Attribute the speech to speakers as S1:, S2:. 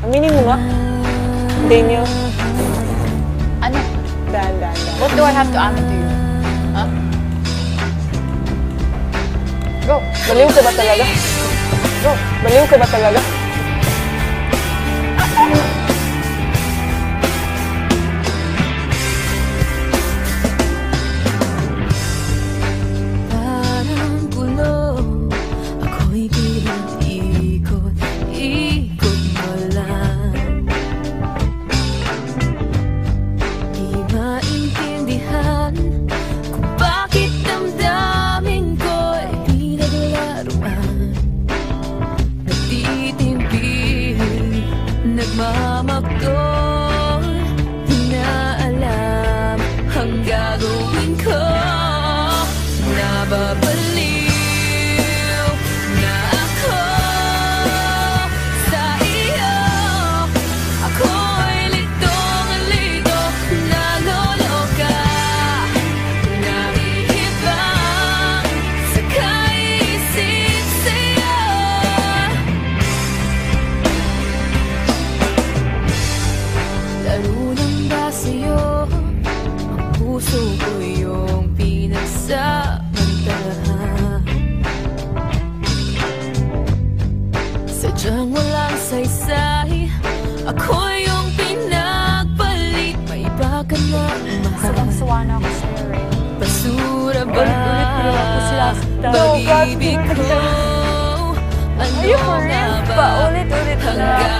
S1: Aminin mo nga. Daniel.
S2: Ano?
S1: Dan.
S2: What do I have to amin to you? Huh? Go.
S1: Baliw ka ba talaga?
S2: Go.
S1: Baliw ka ba talaga?
S3: Nagmamakdoon, inaalam ang gagawin ko. Nababaliw na ako sa iyo. Ako'y litong-lito, naloloka, nahihibang sa kaisip sa'yo. Laro lang ba sa'yo? Ang puso ko yung pinagsamantalahan. Sadyang walang saysay, ako yung pinagpalit. May iba ka na mahal.
S2: Sawang-sawa na ako sa'yo, Ray.
S3: Basura ba
S1: Ulit-ulit ko lang ako sinasaktan.
S3: pag-ibig ko? Ano
S1: Are you for
S3: nga
S1: real?
S3: ba
S1: Paulit-ulit na.
S3: hanggang